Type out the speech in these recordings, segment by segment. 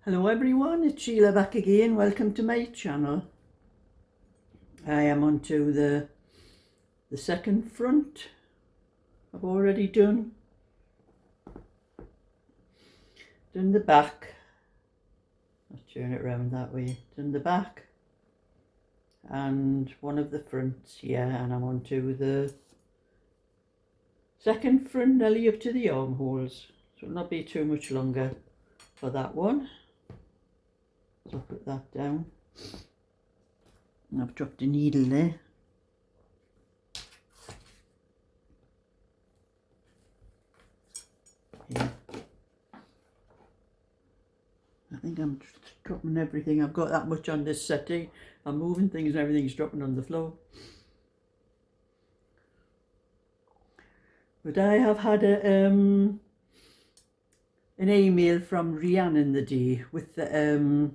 Hello everyone, it's Sheila back again. Welcome to my channel. I am onto the second front. I've already done the back. I'll turn it around that way. Done the back and one of the fronts here, and I'm onto the second front, nearly up to the armholes. So it'll not be too much longer for that one. So I'll put that down. And I've dropped a needle there. Yeah. I think I'm dropping everything. I've got that much on this settee. I'm moving things and everything's dropping on the floor. But I have had an email from Rhiannon the day with the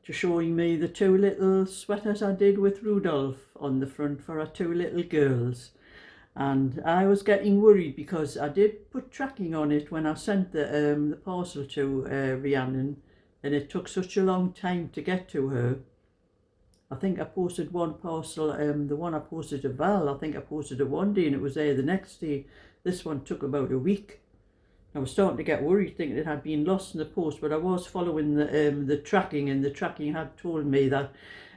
to showing me the two little sweaters I did with Rudolph on the front for our two little girls. And I was getting worried because I did put tracking on it when I sent the parcel to Rhiannon, and it took such a long time to get to her. I think I posted one parcel, the one I posted to Val, I think I posted it one day and it was there the next day. This one took about a week. I was starting to get worried, thinking it had been lost in the post, but I was following the tracking, and the tracking had told me that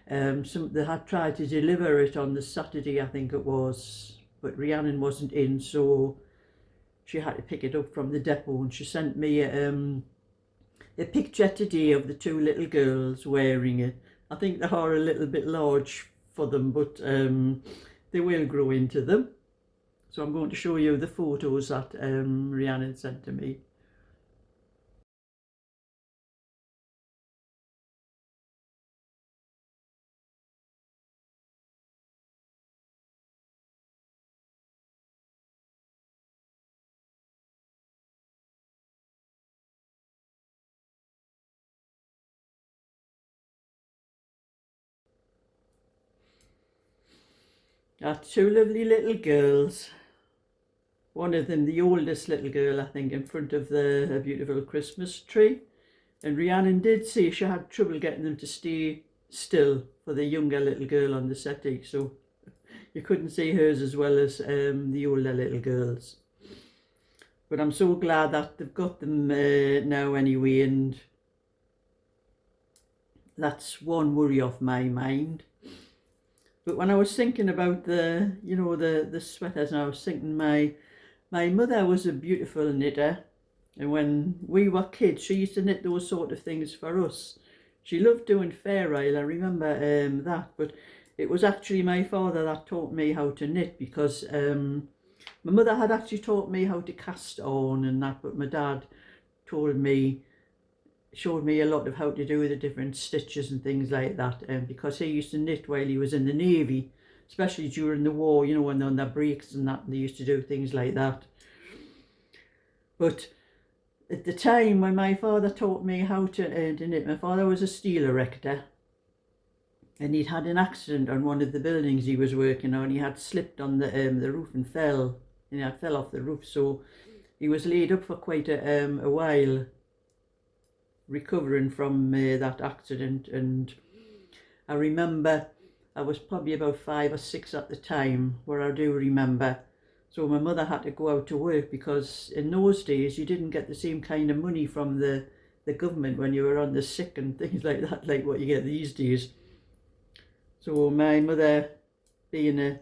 they had tried to deliver it on the Saturday, I think it was, but Rhiannon wasn't in, so she had to pick it up from the depot, and she sent me a picture today of the two little girls wearing it. I think they are a little bit large for them, but they will grow into them. So I'm going to show you the photos that Rhiannon sent to me. That's two lovely little girls. One of them, the oldest little girl, I think, in front of the beautiful Christmas tree. And Rhiannon did say she had trouble getting them to stay still for the younger little girl on the settee, so you couldn't see hers as well as the older little girls. But I'm so glad that they've got them now anyway, and that's one worry off my mind. But when I was thinking about the sweaters, and I was thinking my mother was a beautiful knitter, and when we were kids she used to knit those sort of things for us. She loved doing Fair Isle, I remember that, but it was actually my father that taught me how to knit, because my mother had actually taught me how to cast on and that, but my dad showed me a lot of how to do the different stitches and things like that, because he used to knit while he was in the Navy, especially during the war, you know, when they're on their breaks and that, and they used to do things like that. But at the time when my father taught me how to knit, my father was a steel erector, and he'd had an accident on one of the buildings he was working on. He had slipped on the roof and fell, and he fell off the roof, so he was laid up for quite a while recovering from that accident. And I remember I was probably about 5 or 6 at the time, where I do remember. So my mother had to go out to work, because in those days you didn't get the same kind of money from the government when you were on the sick and things like that, like what you get these days. So my mother, being a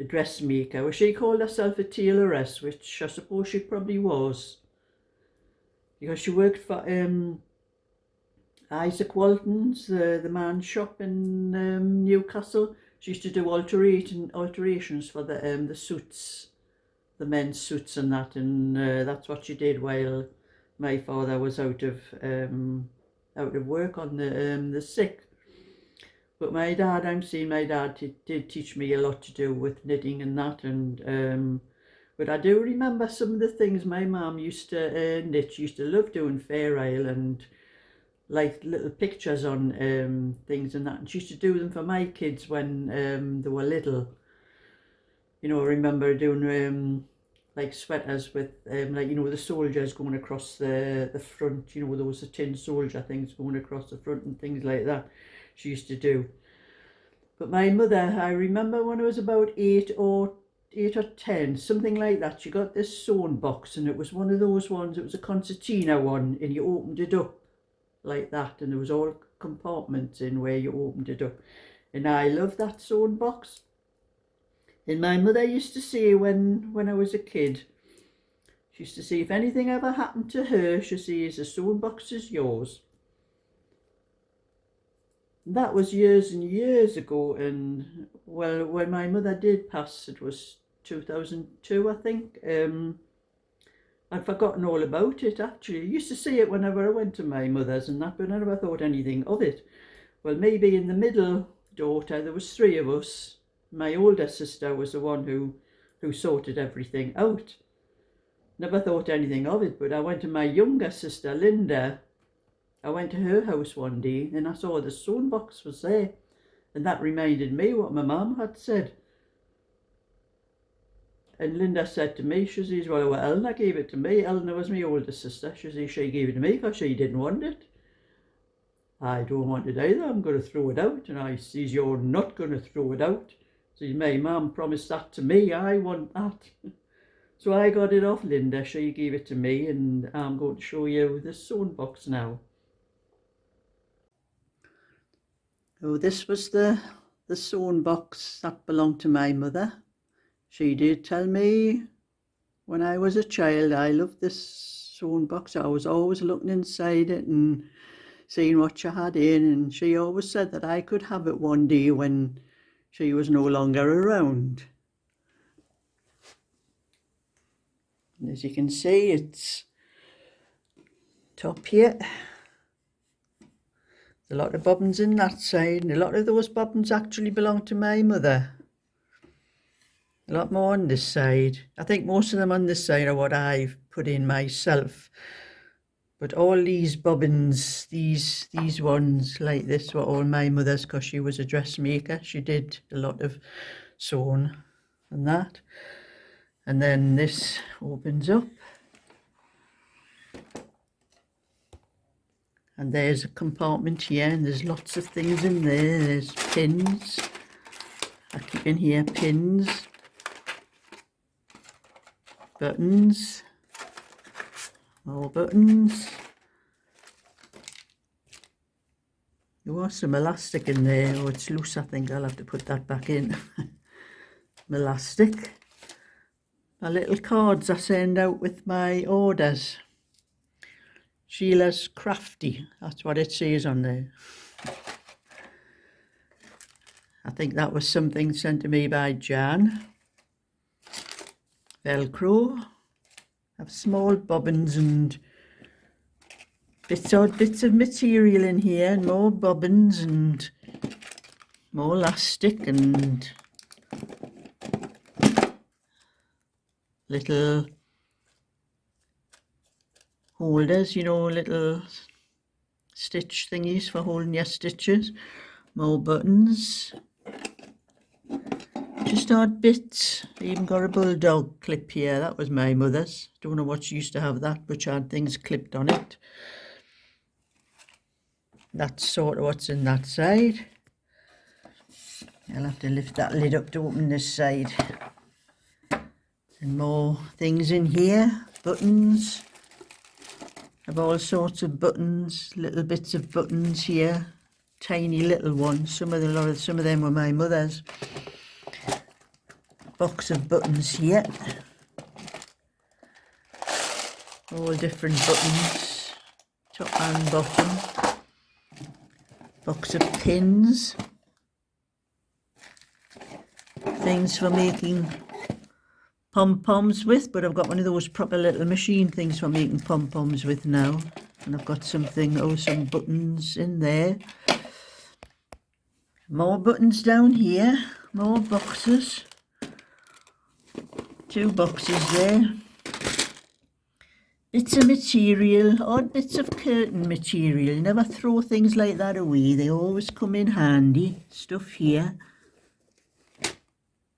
dressmaker, well, she called herself a tailoress, which I suppose she probably was, because she worked for Isaac Walton's, the man's shop in Newcastle. She used to do alterations for the suits, the men's suits and that, and that's what she did while my father was out of work on the sick. But my dad, I'm seeing my dad did teach me a lot to do with knitting and that, and but I do remember some of the things my mum used to knit. She used to love doing Fair Isle and like little pictures on things and that, and she used to do them for my kids when they were little. You know, I remember doing like sweaters with like, you know, the soldiers going across the front, you know, those tin soldier things going across the front and things like that she used to do. But my mother, I remember when I was about 8 or 10, something like that, she got this sewn box, and it was one of those ones, it was a concertina one, and you opened it up like that, and there was all compartments in where you opened it up. And I loved that sewn box. And my mother used to say when I was a kid, she used to say if anything ever happened to her, she says the sewn box is yours. And that was years and years ago, and well, when my mother did pass, it was 2002, I think. I'd forgotten all about it, actually. I used to see it whenever I went to my mother's and that, but I never thought anything of it. Well, maybe in the middle daughter, there was 3 of us. My older sister was the one who sorted everything out. Never thought anything of it, but I went to my younger sister, Linda. I went to her house one day and I saw the sewn box was there. And that reminded me what my mum had said. And Linda said to me, she says, well, Eleanor gave it to me. Eleanor was my older sister. She says she gave it to me because she didn't want it. I don't want it either. I'm going to throw it out. And I says, you're not going to throw it out. Says, my mum promised that to me. I want that. So I got it off Linda. She gave it to me, and I'm going to show you the sewn box now. Oh, this was the sewn box that belonged to my mother. She did tell me when I was a child, I loved this sewn box. I was always looking inside it and seeing what she had in, and she always said that I could have it one day when she was no longer around. And as you can see, it's top here. There's a lot of bobbins in that side, and a lot of those bobbins actually belong to my mother. A lot more on this side. I think most of them on this side are what I've put in myself. But all these bobbins, these ones like this were all my mother's, because she was a dressmaker. She did a lot of sewn and that. And then this opens up. And there's a compartment here, and there's lots of things in there. There's pins. I keep in here pins, buttons, more buttons. There was some elastic in there. Oh, it's loose, I think. I'll have to put that back in. Elastic. My little cards I send out with my orders. Sheila's Crafty, that's what it says on there. I think that was something sent to me by Jan. Velcro. I have small bobbins and odd bits of material in here, and more bobbins and more elastic and little holders, you know, little stitch thingies for holding your stitches. More buttons. Just odd bits. I even got a bulldog clip here. That was my mother's. Don't know what she used to have that, but she had things clipped on it. That's sort of what's in that side. I'll have to lift that lid up to open this side. And more things in here. Buttons. Of all sorts of buttons. Little bits of buttons here. Tiny little ones. Some of them were my mother's. Box of buttons here. All different buttons. Top and bottom. Box of pins. Things for making pom-poms with, but I've got one of those proper little machine things for making pom-poms with now. And I've got some buttons in there. More buttons down here. More boxes. 2 boxes there. Bits of material, odd bits of curtain material. Never throw things like that away. They always come in handy. Stuff here.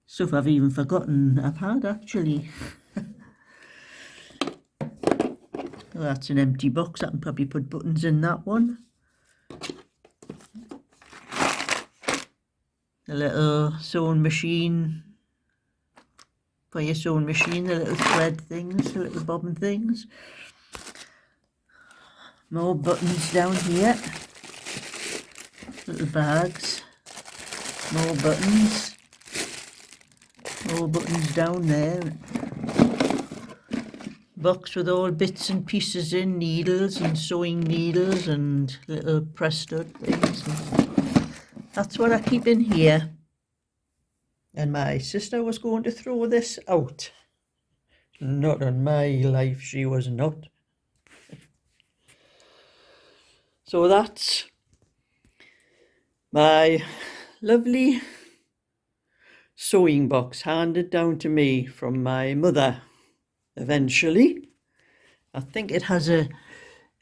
Stuff I've even forgotten I've had, actually. So that's an empty box. I can probably put buttons in that one. A little sewing machine for your sewing machine, the little thread things, the little bobbin things. More buttons down here. Little bags. More buttons. More buttons down there. Box with all bits and pieces in, needles and sewing needles and little press stud things. That's what I keep in here. And my sister was going to throw this out. Not on my life, she was not. So that's my lovely sewing box handed down to me from my mother. Eventually, I think it has a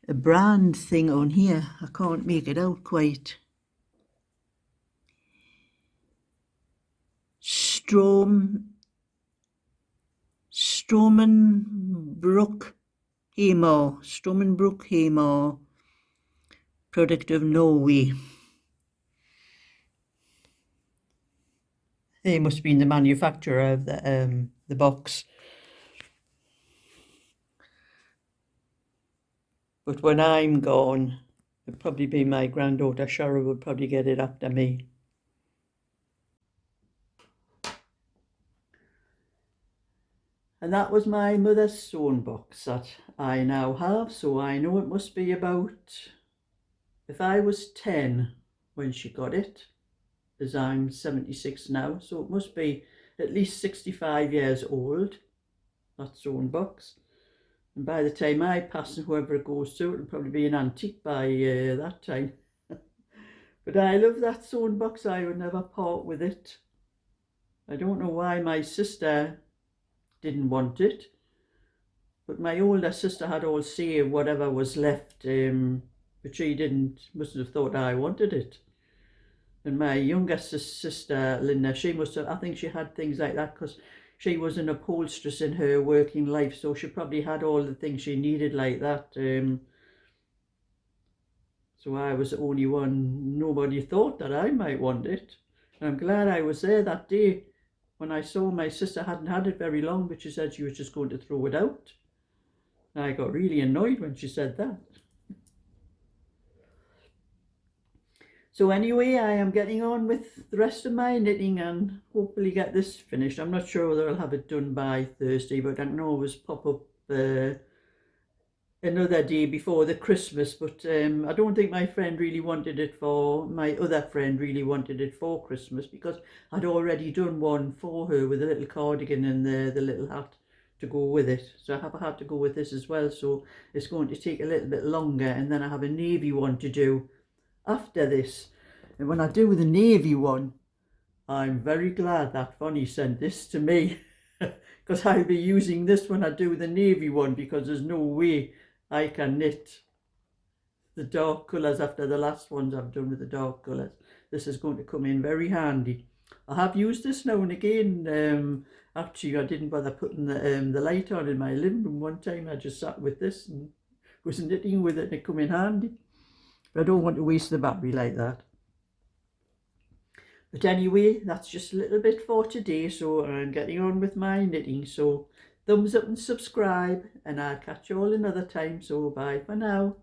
brand thing on here. I can't make it out quite. Stromenbrook Hamar, product of Norway. They must be the manufacturer of the box. But when I'm gone, it'll probably be my granddaughter Sheila would probably get it after me. And that was my mother's sewing box that I now have. So I know it must be about, if I was 10 when she got it, as I'm 76 now, so it must be at least 65 years old, that sewing box. And by the time I pass and whoever it goes to, it'll probably be an antique by that time. But I love that sewing box. I would never part with it. I don't know why my sister didn't want it, but my older sister had all say of whatever was left, but she mustn't have thought I wanted it. And my younger sister Linda, she must have, I think she had things like that because she was an upholsteress in her working life, so she probably had all the things she needed like that. So I was the only one, nobody thought that I might want it. And I'm glad I was there that day when I saw my sister hadn't had it very long, but she said she was just going to throw it out. And I got really annoyed when she said that. So anyway, I am getting on with the rest of my knitting and hopefully get this finished. I'm not sure whether I'll have it done by Thursday, but I can always pop up another day before the Christmas. But I don't think my other friend really wanted it for Christmas, because I'd already done one for her with a little cardigan and the little hat to go with it. So I have had to go with this as well. So it's going to take a little bit longer, and then I have a navy one to do after this. And when I do the navy one, I'm very glad that Bonnie sent this to me because I'll be using this when I do the navy one, because there's no way I can knit the dark colours after the last ones I've done with the dark colours. This is going to come in very handy. I have used this now and again. Actually, I didn't bother putting the light on in my living room one time. I just sat with this and was knitting with it, and it come in handy. But I don't want to waste the battery like that. But anyway, that's just a little bit for today. So I'm getting on with my knitting. So thumbs up and subscribe, and I'll catch you all another time. So bye for now.